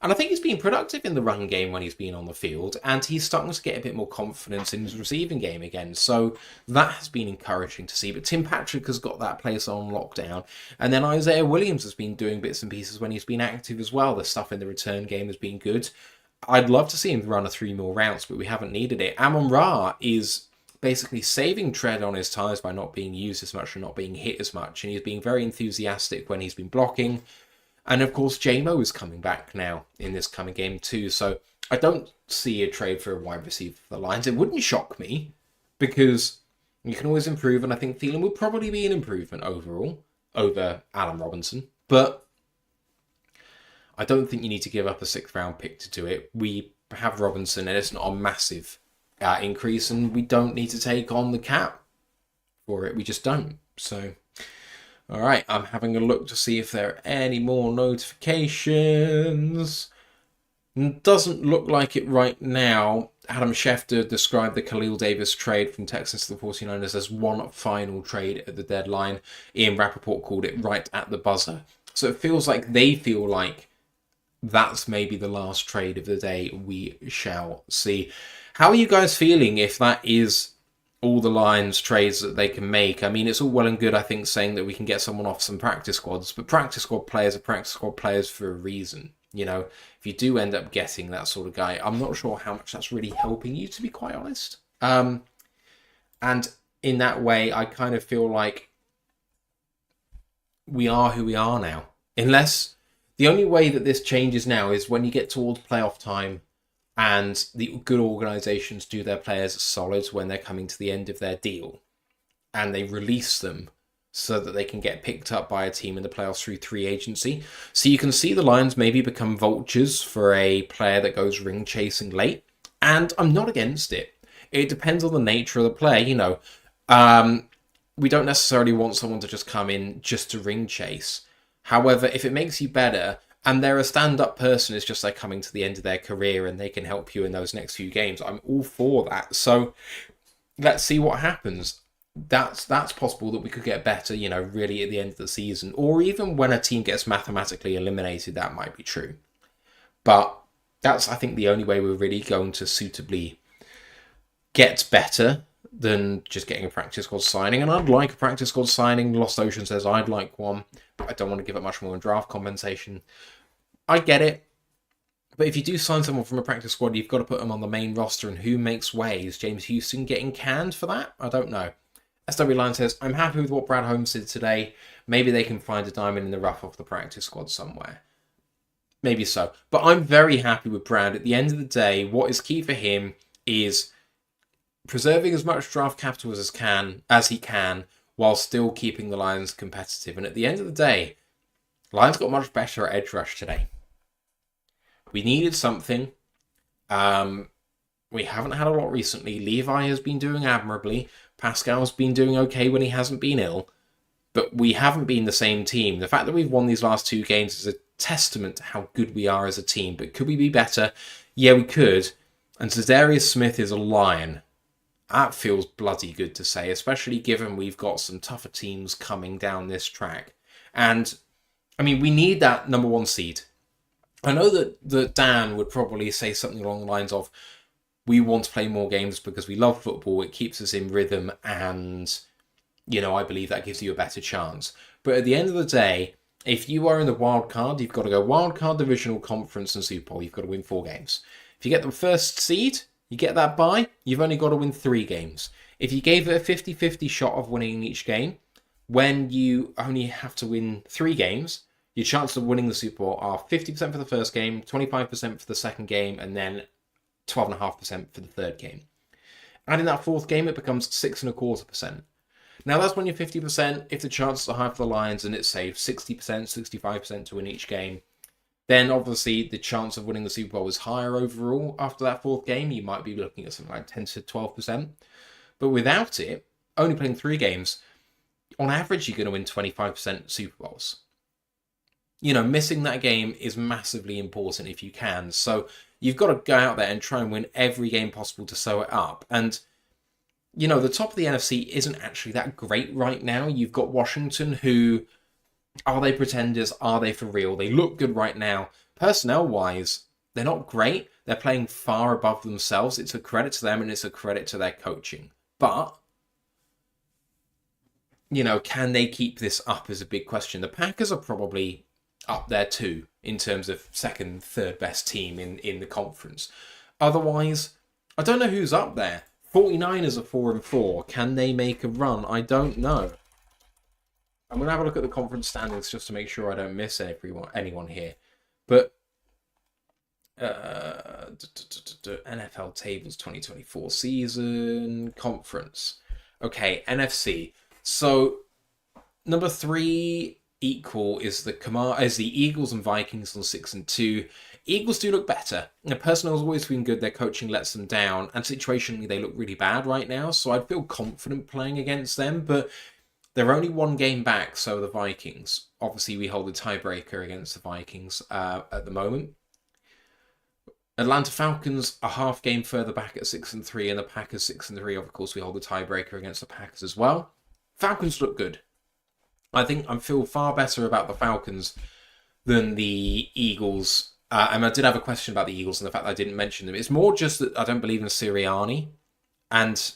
A: And I think he's been productive in the run game when he's been on the field, and he's starting to get a bit more confidence in his receiving game again. So that has been encouraging to see. But Tim Patrick has got that place on lockdown. And then Isaiah Williams has been doing bits and pieces when he's been active as well. The stuff in the return game has been good. I'd love to see him run a 3 more routes, but we haven't needed it. Amon-Ra is basically saving tread on his tires by not being used as much and not being hit as much. And he's being very enthusiastic when he's been blocking. And of course, J-Mo is coming back now in this coming game too. So I don't see a trade for a wide receiver for the Lions. It wouldn't shock me because you can always improve. And I think Thielen would probably be an improvement overall over Allen Robinson. But I don't think you need to give up a 6th round pick to do it. We have Robinson and it's not a massive increase, and we don't need to take on the cap for it. We just don't. So, all right, I'm having a look to see if there are any more notifications. Doesn't look like it right now. Adam Schefter described the Khalil Davis trade from Texans to the 49ers as one final trade at the deadline. Ian Rappaport called it right at the buzzer. So it feels like they feel like that's maybe the last trade of the day. We shall see. How are you guys feeling if that is all the Lions trades that they can make? I mean, it's all well and good, I think, saying that we can get someone off some practice squads, but practice squad players are practice squad players for a reason. You know, if you do end up getting that sort of guy, I'm not sure how much that's really helping you, to be quite honest. And in that way, I kind of feel like we are who we are now. Unless the only way that this changes now is when you get towards playoff time and the good organisations do their players solid when they're coming to the end of their deal, and they release them so that they can get picked up by a team in the playoffs through free agency. So you can see the Lions maybe become vultures for a player that goes ring chasing late, and I'm not against it. It depends on the nature of the player, you know. We don't necessarily want someone to just come in just to ring chase. However, if it makes you better, and they're a stand-up person, it's just they're coming to the end of their career and they can help you in those next few games, I'm all for that. So let's see what happens. That's possible that we could get better, you know, really at the end of the season. Or even when a team gets mathematically eliminated, that might be true. But that's, I think, the only way we're really going to suitably get better than just getting a practice squad signing. And I'd like a practice squad signing. Lost Ocean says I'd like one. But I don't want to give up much more in draft compensation. I get it. But if you do sign someone from a practice squad, you've got to put them on the main roster. And who makes way? Is James Houston getting canned for that? I don't know. SW Line says, I'm happy with what Brad Holmes did today. Maybe they can find a diamond in the rough off the practice squad somewhere. Maybe so. But I'm very happy with Brad. At the end of the day, what is key for him is preserving as much draft capital as he can, while still keeping the Lions competitive. And at the end of the day, Lions got much better at edge rush today. We needed something. We haven't had a lot recently. Levi has been doing admirably. Pascal's been doing okay when he hasn't been ill. But we haven't been the same team. The fact that we've won these last 2 games is a testament to how good we are as a team. But could we be better? Yeah, we could. And Za'Darius Smith is a lion. That feels bloody good to say, especially given we've got some tougher teams coming down this track. And, I mean, we need that number 1 seed. I know that Dan would probably say something along the lines of, we want to play more games because we love football, it keeps us in rhythm, and, you know, I believe that gives you a better chance. But at the end of the day, if you are in the wild card, you've got to go wild card, divisional conference, and Super Bowl. You've got to win 4 games. If you get the first seed, you get that bye, you've only got to win 3 games. If you gave it a 50-50 shot of winning each game, when you only have to win 3 games, your chances of winning the Super Bowl are 50% for the first game, 25% for the second game, and then 12.5% for the third game. And in that 4th game, it becomes 6.25%. Now, that's when you're 50%. If the chances are high for the Lions and it's, say, 60%, 65% to win each game, then obviously the chance of winning the Super Bowl is higher overall after that fourth game. You might be looking at something like 10 to 12%. But without it, only playing 3 games, on average, you're going to win 25% Super Bowls. Missing that game is massively important if you can. So you've got to go out there and try and win every game possible to sew it up. And, the top of the NFC isn't actually that great right now. You've got Washington, who, are they pretenders? Are they for real? They look good right now. Personnel-wise, they're not great. They're playing far above themselves. It's a credit to them and it's a credit to their coaching. But, can they keep this up is a big question. The Packers are probably up there too in terms of second, third best team in the conference. Otherwise, I don't know who's up there. 49ers are 4-4. Can they make a run? I don't know. I'm going to have a look at the conference standings just to make sure I don't miss anyone here. But NFL tables 2024 season conference. Okay, NFC. So number 3 equal is the Eagles and Vikings on 6-2. Eagles do look better. Their personnel's always been good. Their coaching lets them down, and situationally they look really bad right now. So I'd feel confident playing against them, but they're only 1 game back. So the Vikings, obviously, we hold a tiebreaker against the Vikings at the moment. Atlanta Falcons are half game further back at 6-3, and the Packers 6-3. Of course, we hold a tiebreaker against the Packers as well. Falcons look good. I feel far better about the Falcons than the Eagles. And I did have a question about the Eagles and the fact that I didn't mention them. It's more just that I don't believe in Sirianni. And,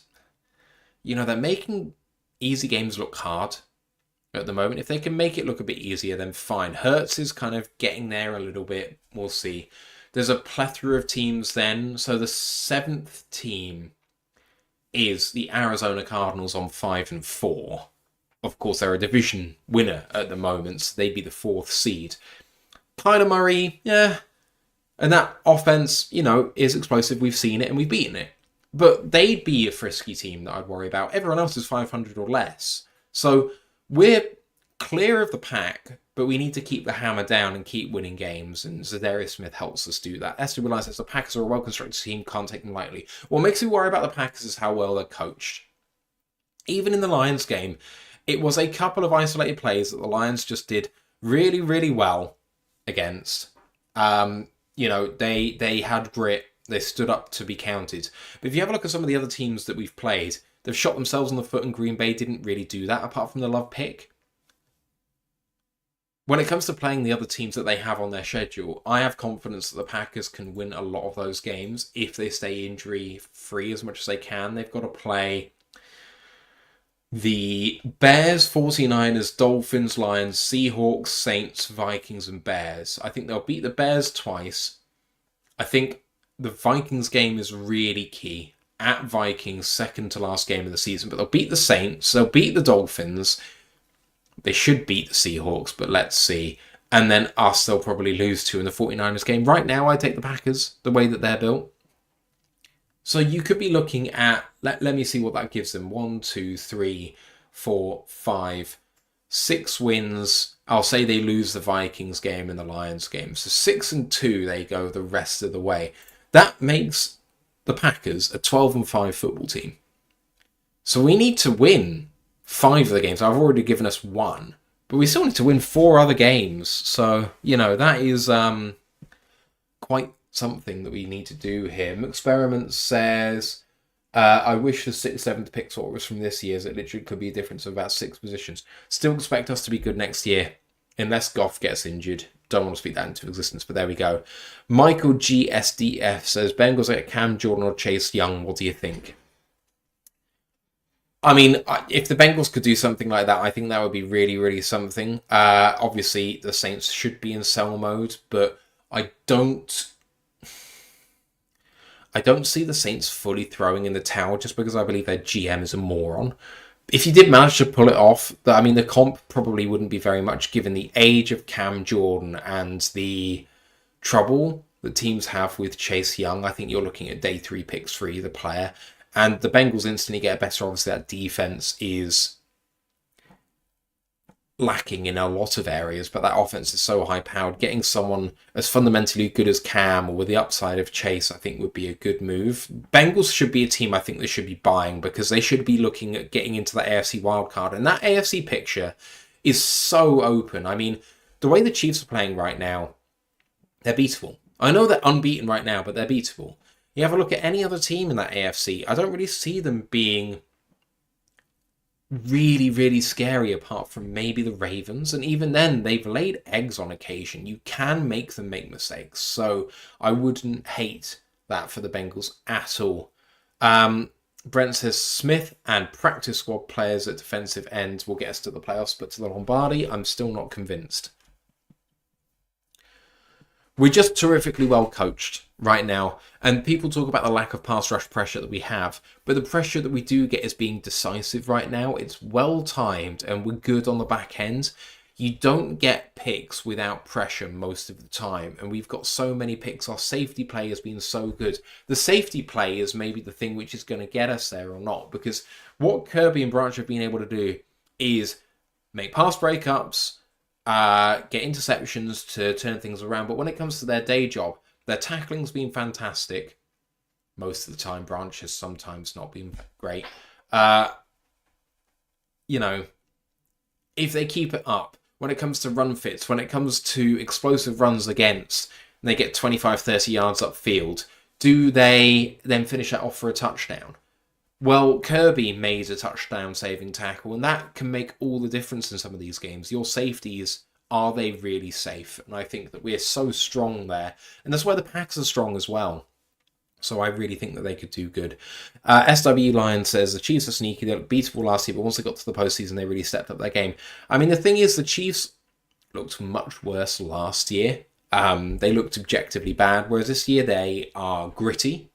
A: they're making easy games look hard at the moment. If they can make it look a bit easier, then fine. Hurts is kind of getting there a little bit. We'll see. There's a plethora of teams then. So the 7th team is the Arizona Cardinals on 5-4. Of course, they're a division winner at the moment, so they'd be the 4th seed. Kyler Murray, yeah. And that offense, is explosive. We've seen it and we've beaten it. But they'd be a frisky team that I'd worry about. Everyone else is 500 or less. So we're clear of the pack, but we need to keep the hammer down and keep winning games. And Za'Darius Smith helps us do that. Esther realizes the Packers are a well-constructed team, can't take them lightly. What makes me worry about the Packers is how well they're coached. Even in the Lions game, it was a couple of isolated plays that the Lions just did really, really well against. They had grit. They stood up to be counted. But if you have a look at some of the other teams that we've played, they've shot themselves on the foot, and Green Bay didn't really do that apart from the Love pick. When it comes to playing the other teams that they have on their schedule, I have confidence that the Packers can win a lot of those games if they stay injury-free as much as they can. They've got to play the Bears, 49ers, Dolphins, Lions, Seahawks, Saints, Vikings, and Bears. I think they'll beat the Bears twice. I think the Vikings game is really key. At Vikings, second to last game of the season. But they'll beat the Saints. They'll beat the Dolphins. They should beat the Seahawks, but let's see. And then us, they'll probably lose to in the 49ers game. Right now, I take the Packers, the way that they're built. So you could be looking at, let me see what that gives them. 1, 2, 3, 4, 5, 6 wins. I'll say they lose the Vikings game and the Lions game. So 6-2, they go the rest of the way. That makes the Packers a 12-5 football team. So we need to win 5 of the games. I've already given us 1. But we still need to win 4 other games. So, that is quite something that we need to do here. Experiment says, I wish the 6th, 7th pick sort was from this year's. It literally could be a difference of about 6 positions. Still expect us to be good next year, unless Goff gets injured. Don't want to speak that into existence, but there we go. Michael GSDF says, Bengals get Cam Jordan or Chase Young. What do you think? I mean, if the Bengals could do something like that, I think that would be really, really something. Obviously, the Saints should be in sell mode, but I don't see the Saints fully throwing in the towel just because I believe their GM is a moron. If you did manage to pull it off, the comp probably wouldn't be very much given the age of Cam Jordan and the trouble that teams have with Chase Young. I think you're looking at day 3 picks for either player. And the Bengals instantly get better. Obviously, that defense is lacking in a lot of areas, but that offense is so high powered. Getting someone as fundamentally good as Cam or with the upside of Chase, I think would be a good move. Bengals should be a team I think they should be buying, because they should be looking at getting into that AFC wildcard. And that AFC picture is so open. I mean, the way the Chiefs are playing right now, they're beatable. I know they're unbeaten right now, but they're beatable. You have a look at any other team in that AFC, I don't really see them being really, really scary apart from maybe the Ravens. And even then, they've laid eggs on occasion. You can make them make mistakes. So I wouldn't hate that for the Bengals at all. Brent says Smith and practice squad players at defensive ends will get us to the playoffs, but to the Lombardi, I'm still not convinced. We're just terrifically well coached right now, and people talk about the lack of pass rush pressure that we have, but the pressure that we do get is being decisive right now. It's well timed and we're good on the back end. You don't get picks without pressure most of the time, and we've got so many picks. Our safety play has been so good. The safety play is maybe the thing which is going to get us there or not, because what Kirby and Branch have been able to do is make pass breakups, get interceptions to turn things around. But when it comes to their day job, their tackling's been fantastic. Most of the time, Branch has sometimes not been great. If they keep it up, when it comes to run fits, when it comes to explosive runs against, and they get 25, 30 yards upfield, do they then finish that off for a touchdown? Well, Kirby made a touchdown-saving tackle, and that can make all the difference in some of these games. Your safeties, are they really safe? And I think that we're so strong there. And that's why the Packs are strong as well. So I really think that they could do good. SW Lion says, the Chiefs are sneaky. They looked beatable last year, but once they got to the postseason, they really stepped up their game. I mean, the thing is, the Chiefs looked much worse last year. They looked objectively bad, whereas this year they are gritty.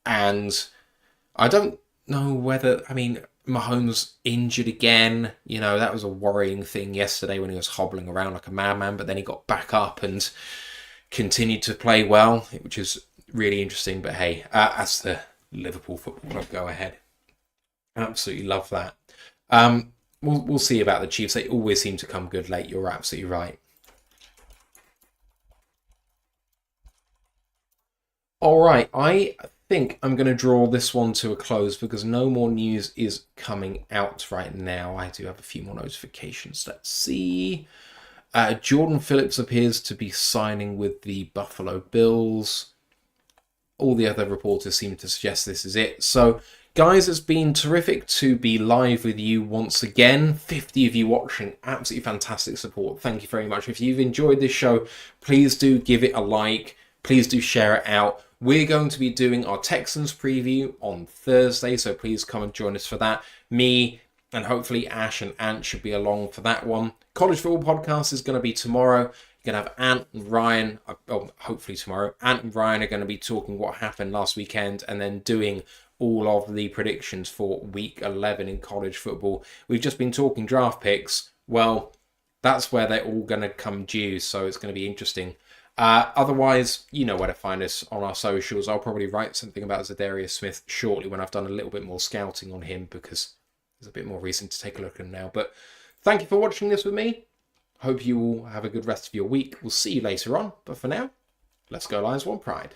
A: And I don't know whether, Mahomes injured again. That was a worrying thing yesterday when he was hobbling around like a madman, but then he got back up and continued to play well, which is really interesting. But hey, as the Liverpool Football Club, go ahead. Absolutely love that. We'll see about the Chiefs. They always seem to come good late. You're absolutely right. All right, I think I'm going to draw this one to a close because no more news is coming out right now. I do have a few more notifications. Let's see. Jordan Phillips appears to be signing with the Buffalo Bills. All the other reporters seem to suggest this is it. So, guys, it's been terrific to be live with you once again. 50 of you watching. Absolutely fantastic support. Thank you very much. If you've enjoyed this show, please do give it a like. Please do share it out. We're going to be doing our Texans preview on Thursday, so please come and join us for that. Me and hopefully Ash and Ant should be along for that one. College Football Podcast is going to be tomorrow. You're going to have Ant and Ryan, hopefully tomorrow. Ant and Ryan are going to be talking what happened last weekend and then doing all of the predictions for Week 11 in college football. We've just been talking draft picks. Well, that's where they're all going to come due, so it's going to be interesting. Otherwise, you know where to find us on our socials. I'll probably write something about Za'Darius Smith shortly when I've done a little bit more scouting on him because there's a bit more reason to take a look at him now. But thank you for watching this with me. Hope you all have a good rest of your week. We'll see you later on. But for now, let's go Lions One Pride.